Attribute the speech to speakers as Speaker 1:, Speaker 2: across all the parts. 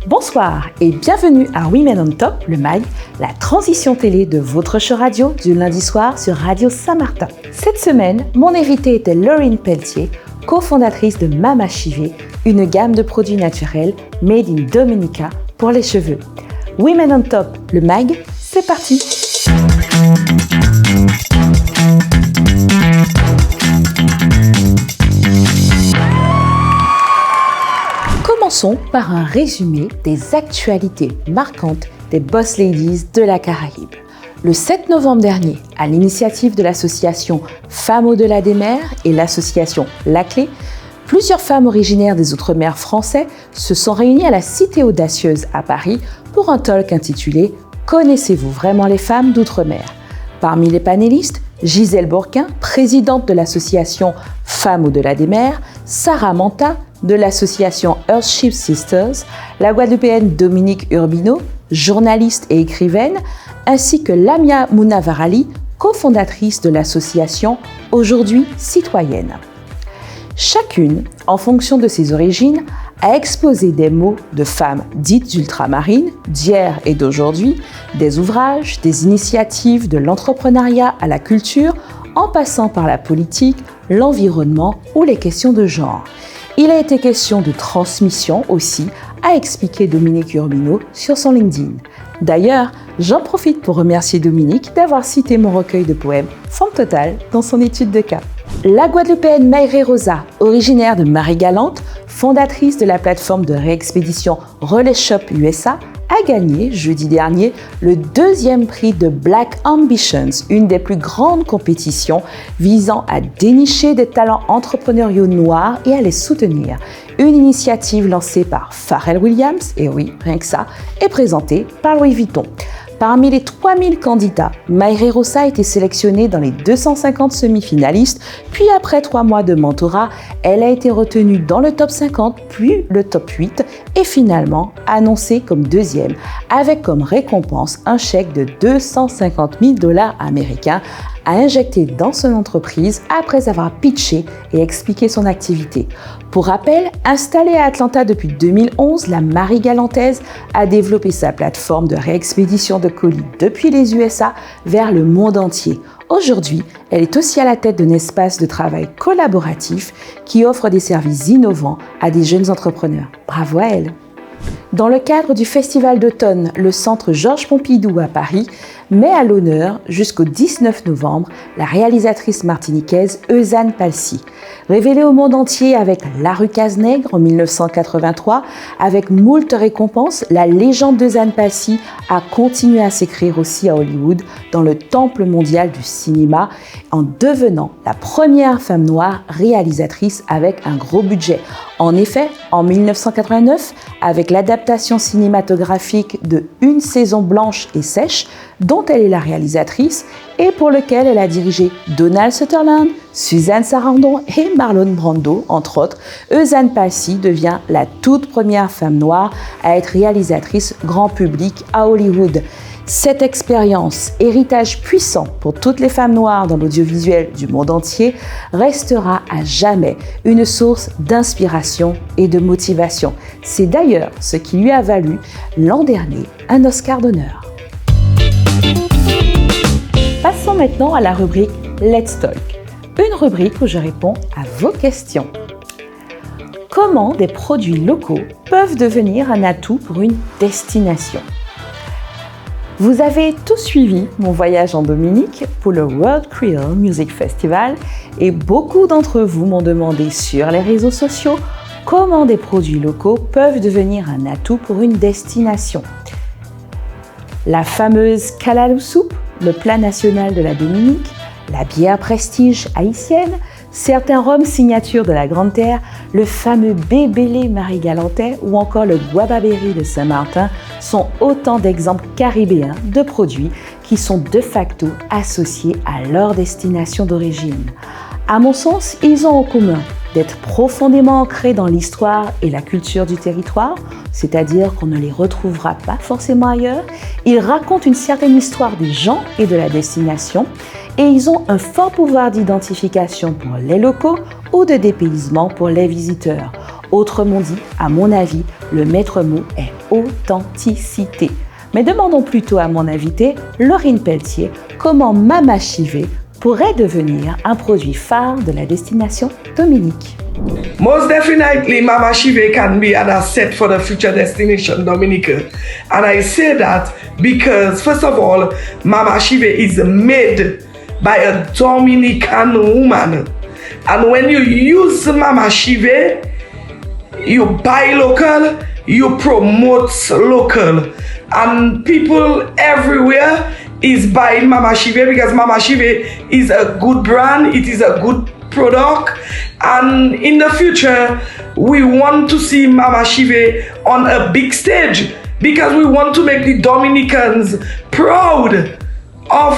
Speaker 1: Bonsoir et bienvenue à Women on Top, le MAG, la transition télé de votre show radio du lundi soir sur Radio Saint-Martin. Cette semaine, mon invitée était Laurine Pelletier, cofondatrice de Mama Chivé, une gamme de produits naturels made in Dominica pour les cheveux. Women on Top, le MAG, c'est parti! Commençons par un résumé des actualités marquantes des Boss Ladies de la Caraïbe. Le 7 novembre dernier, à l'initiative de l'association Femmes au-delà des mers et l'association La Clé, plusieurs femmes originaires des Outre-mer français se sont réunies à la Cité Audacieuse à Paris pour un talk intitulé « Connaissez-vous vraiment les femmes d'Outre-mer ?» Parmi les panélistes, Gisèle Bourquin, présidente de l'association Femmes au-delà des mers, Sarah Manta, de l'association Earthship Sisters, la Guadeloupéenne Dominique Urbino, journaliste et écrivaine, ainsi que Lamia Mounavarali, cofondatrice de l'association Aujourd'hui Citoyenne. Chacune, en fonction de ses origines, a exposé des mots de femmes dites ultramarines, d'hier et d'aujourd'hui, des ouvrages, des initiatives, de l'entrepreneuriat à la culture, en passant par la politique, l'environnement ou les questions de genre. Il a été question de transmission aussi, a expliqué Dominique Urbino sur son LinkedIn. D'ailleurs, j'en profite pour remercier Dominique d'avoir cité mon recueil de poèmes Forme Totale dans son étude de cas. La Guadeloupéenne Mayré Rosa, originaire de Marie-Galante, fondatrice de la plateforme de réexpédition Relais Shop USA, a gagné jeudi dernier le 2e prix de Black Ambitions, une des plus grandes compétitions visant à dénicher des talents entrepreneuriaux noirs et à les soutenir. Une initiative lancée par Pharrell Williams, et oui, rien que ça, et présentée par Louis Vuitton. Parmi les 3000 candidats, Mayré Rosa a été sélectionnée dans les 250 semi-finalistes, puis après 3 mois de mentorat, elle a été retenue dans le top 50, puis le top 8, et finalement annoncée comme 2e, avec comme récompense un chèque de 250 000 $ américains à injecter dans son entreprise après avoir pitché et expliqué son activité. Pour rappel, installée à Atlanta depuis 2011, la Marie-Galantaise a développé sa plateforme de réexpédition de colis depuis les USA vers le monde entier. Aujourd'hui, elle est aussi à la tête d'un espace de travail collaboratif qui offre des services innovants à des jeunes entrepreneurs. Bravo à elle! Dans le cadre du Festival d'automne, le Centre Georges Pompidou à Paris met à l'honneur jusqu'au 19 novembre la réalisatrice martiniquaise Eusanne Palcy. Révélée au monde entier avec La rue Cazenègre en 1983, avec moult récompenses, la légende d'Eusanne Palcy a continué à s'écrire aussi à Hollywood, dans le temple mondial du cinéma, en devenant la première femme noire réalisatrice avec un gros budget. En effet, en 1989, avec l'adaptation cinématographique de Une saison blanche et sèche, dont elle est la réalisatrice et pour lequel elle a dirigé Donald Sutherland, Suzanne Sarandon et Marlon Brando, entre autres, Eusanne Palcy devient la toute première femme noire à être réalisatrice grand public à Hollywood. Cette expérience, héritage puissant pour toutes les femmes noires dans l'audiovisuel du monde entier, restera à jamais une source d'inspiration et de motivation. C'est d'ailleurs ce qui lui a valu l'an dernier un Oscar d'honneur. Passons maintenant à la rubrique Let's Talk, une rubrique où je réponds à vos questions. Comment des produits locaux peuvent devenir un atout pour une destination ? Vous avez tous suivi mon voyage en Dominique pour le World Creole Music Festival et beaucoup d'entre vous m'ont demandé sur les réseaux sociaux comment des produits locaux peuvent devenir un atout pour une destination. La fameuse Kalalou Soup, le plat national de la Dominique, la bière prestige haïtienne, certains rhums signature de la Grande Terre, le fameux Bébélé Marie-Galantais ou encore le Guababerry de Saint-Martin sont autant d'exemples caribéens de produits qui sont de facto associés à leur destination d'origine. À mon sens, ils ont en commun d'être profondément ancrés dans l'histoire et la culture du territoire, c'est-à-dire qu'on ne les retrouvera pas forcément ailleurs. Ils racontent une certaine histoire des gens et de la destination et ils ont un fort pouvoir d'identification pour les locaux ou de dépaysement pour les visiteurs. Autrement dit, à mon avis, le maître mot est authenticité. Mais demandons plutôt à mon invitée, Laurine Pelletier, comment Mama Chivé pourrait devenir un produit phare de la destination Dominique.
Speaker 2: Most definitely, Mama Chivé can be an asset for the future destination Dominica. And I say that because, first of all, Mama Chivé is made by a Dominican woman. And when you use Mama Chivé, you buy local, you promote local. And people everywhere is buying Mama Chivé because Mama Chivé is a good brand, it is a good product, and in the future we want to see Mama Chivé on a big stage because we want to make the Dominicans proud of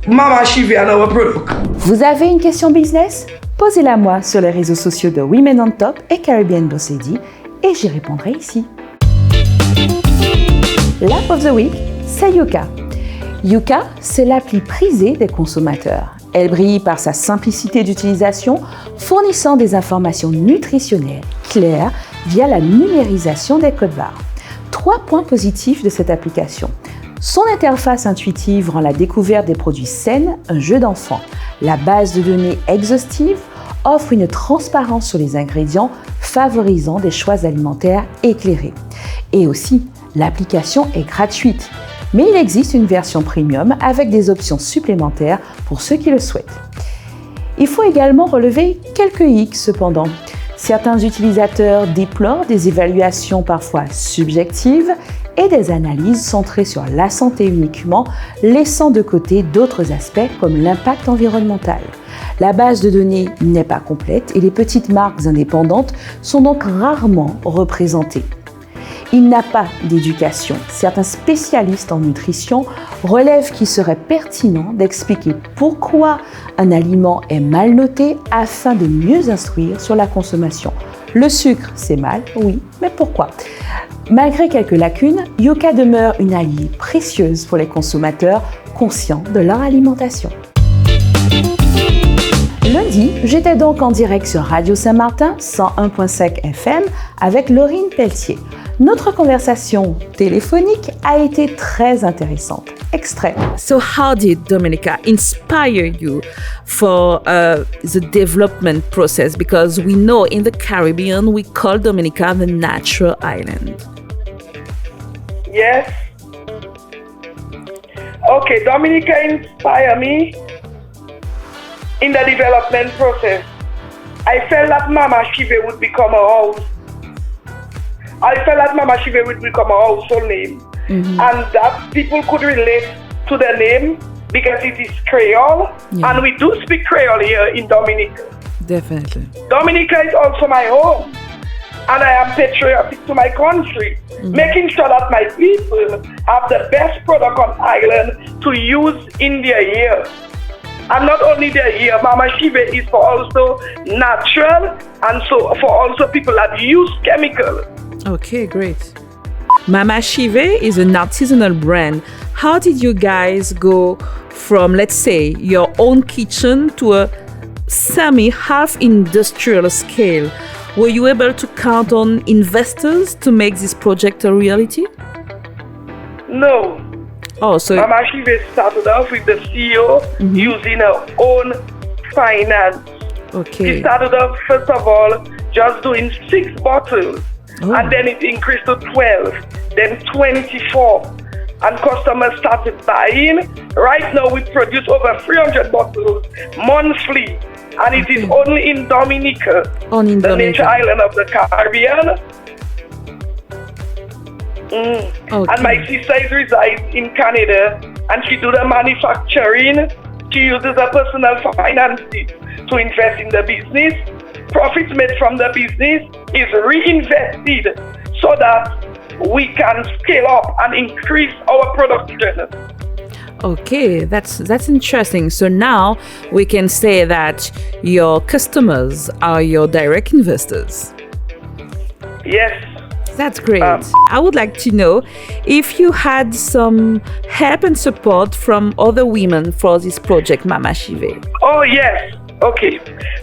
Speaker 2: Mama Chivé and our product.
Speaker 1: Vous avez une question business? Posez-la moi sur les réseaux sociaux de Women on Top et Caribbean Boss Lady et j'y répondrai ici. L'app of the week, c'est Yuka. Yuka, c'est l'appli prisée des consommateurs. Elle brille par sa simplicité d'utilisation, fournissant des informations nutritionnelles claires via la numérisation des codes barres. 3 points positifs de cette application. Son interface intuitive rend la découverte des produits sains un jeu d'enfant. La base de données exhaustive offre une transparence sur les ingrédients, favorisant des choix alimentaires éclairés. Et aussi, l'application est gratuite. Mais il existe une version premium avec des options supplémentaires pour ceux qui le souhaitent. Il faut également relever quelques hicks cependant. Certains utilisateurs déplorent des évaluations parfois subjectives et des analyses centrées sur la santé uniquement, laissant de côté d'autres aspects comme l'impact environnemental. La base de données n'est pas complète et les petites marques indépendantes sont donc rarement représentées. Il n'a pas d'éducation. Certains spécialistes en nutrition relèvent qu'il serait pertinent d'expliquer pourquoi un aliment est mal noté afin de mieux instruire sur la consommation. Le sucre, c'est mal, oui, mais pourquoi? Malgré quelques lacunes, Yuka demeure une alliée précieuse pour les consommateurs conscients de leur alimentation. Lundi, j'étais donc en direct sur Radio Saint-Martin 101.5 FM avec Laurine Pelletier. Notre conversation téléphonique a été très intéressante. Extrait.
Speaker 3: So how did Dominica inspire you for the development process? Because we know in the Caribbean we call Dominica the natural island.
Speaker 2: Yes. Okay, Dominica inspired me in the development process. I felt that Mama Chivé would become a house. I felt that Mama Chivé would become a household name. And that people could relate to the name because it is Creole.
Speaker 3: Yeah.
Speaker 2: And we do speak Creole here in Dominica.
Speaker 3: Definitely.
Speaker 2: Dominica is also my home. And I am patriotic to my country, making sure that my people have the best product on island to use in their year. And not only their year, Mama Chivé is for also natural and so for also people that use chemical.
Speaker 3: Okay, great. Mama Chivé is an artisanal brand. How did you guys go from, let's say, your own kitchen to a semi-half industrial scale? Were you able to count on investors to make this project a reality?
Speaker 2: No.
Speaker 3: Oh, so
Speaker 2: Mama Chivé started off with the CEO using her own finance.
Speaker 3: okay.
Speaker 2: She started off, first of all, just doing 6 bottles. And then it increased to 12, then 24. And customers started buying. Right now we produce over 300 bottles monthly. And it is only in Dominica,
Speaker 3: Only in
Speaker 2: the
Speaker 3: Dominica.
Speaker 2: nature island of the Caribbean. And my sister is resides in Canada and she do the manufacturing. She uses her personal finances to invest in the business. Profits made from the business is reinvested so that we can scale up and increase our production.
Speaker 3: Okay, that's interesting. So now we can say that your customers are your direct investors.
Speaker 2: Yes.
Speaker 3: That's great. I would like to know if you had some help and support from other women for this project, Mama Chivé.
Speaker 2: Oh yes. Okay.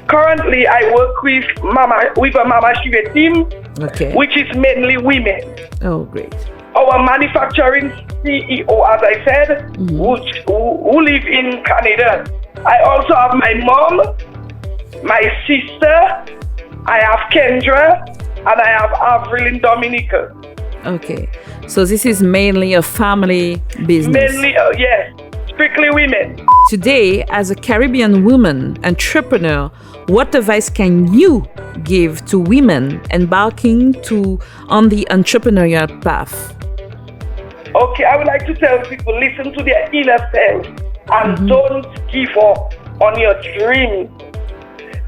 Speaker 2: Currently, I work with a Mama Chive team,
Speaker 3: Okay.
Speaker 2: which is mainly women.
Speaker 3: Oh, great.
Speaker 2: Our manufacturing CEO, as I said, who live in Canada. I also have my mom, my sister, I have Kendra, and I have Avril in Dominica.
Speaker 3: Okay. So this is mainly a family business.
Speaker 2: Mainly, yes, strictly women.
Speaker 3: Today, as a Caribbean woman entrepreneur, what advice can you give to women embarking on the entrepreneurial path?
Speaker 2: Okay, I would like to tell people, listen to their inner self and don't give up on your dreams.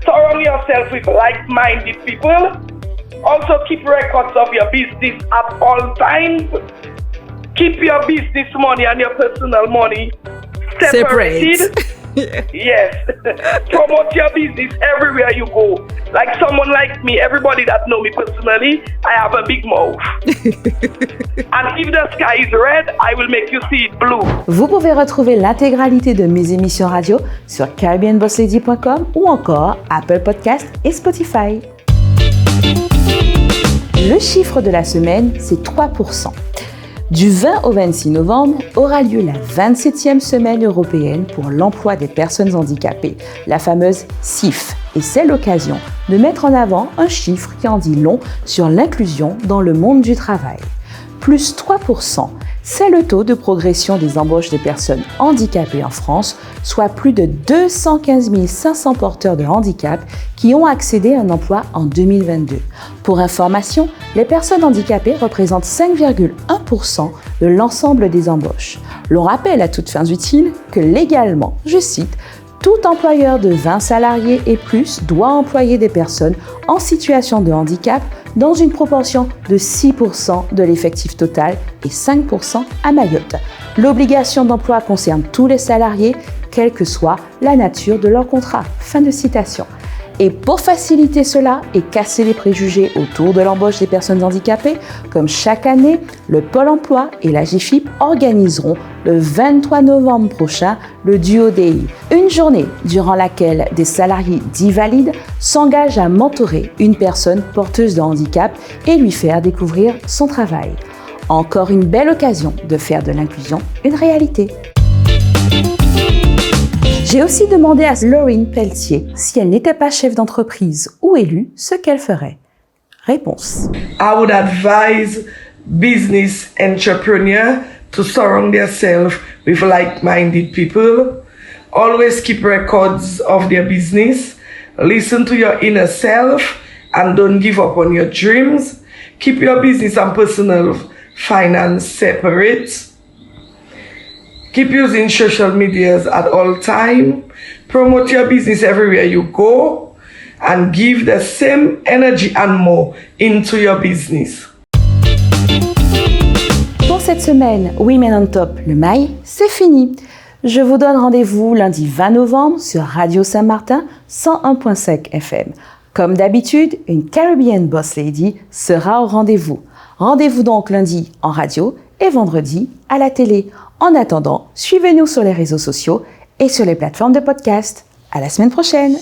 Speaker 2: Surround yourself with like-minded people. Also keep records of your business at all times. Keep your business money and your personal money separated. Yes. Promote your business everywhere you go. Like someone like me, everybody that know me personally, I have a big mouth. And if the sky is red, I will make you see it blue.
Speaker 1: Vous pouvez retrouver l'intégralité de mes émissions radio sur caribbeanbosslady.com ou encore Apple Podcast et Spotify. Le chiffre de la semaine, c'est 3%. Du 20 au 26 novembre aura lieu la 27e semaine européenne pour l'emploi des personnes handicapées, la fameuse CIF. Et c'est l'occasion de mettre en avant un chiffre qui en dit long sur l'inclusion dans le monde du travail. Plus 3%, c'est le taux de progression des embauches de personnes handicapées en France, soit plus de 215 500 porteurs de handicap qui ont accédé à un emploi en 2022. Pour information, les personnes handicapées représentent 5,1% de l'ensemble des embauches. L'on rappelle à toutes fins utiles que légalement, je cite, tout employeur de 20 salariés et plus doit employer des personnes en situation de handicap dans une proportion de 6% de l'effectif total et 5% à Mayotte. L'obligation d'emploi concerne tous les salariés, quelle que soit la nature de leur contrat. Fin de citation. Et pour faciliter cela et casser les préjugés autour de l'embauche des personnes handicapées, comme chaque année, le Pôle emploi et la GFIP organiseront le 23 novembre prochain le Duo Day, une journée durant laquelle des salariés dits valides s'engagent à mentorer une personne porteuse de handicap et lui faire découvrir son travail. Encore une belle occasion de faire de l'inclusion une réalité. J'ai aussi demandé à Laurine Pelletier si elle n'était pas chef d'entreprise ou élue, ce qu'elle ferait. Réponse.
Speaker 2: I would advise business entrepreneurs to surround themselves with like-minded people. Always keep records of their business. Listen to your inner self and don't give up on your dreams. Keep your business and personal finance separate. Keep using social medias at all time. Promote your business everywhere you go and give the same energy and more into your business.
Speaker 1: Pour cette semaine, Women on Top, le MAI, c'est fini. Je vous donne rendez-vous lundi 20 novembre sur Radio Saint-Martin 101.5 FM. Comme d'habitude, une Caribbean Boss Lady sera au rendez-vous. Rendez-vous donc lundi en radio et vendredi à la télé. En attendant, suivez-nous sur les réseaux sociaux et sur les plateformes de podcast. À la semaine prochaine!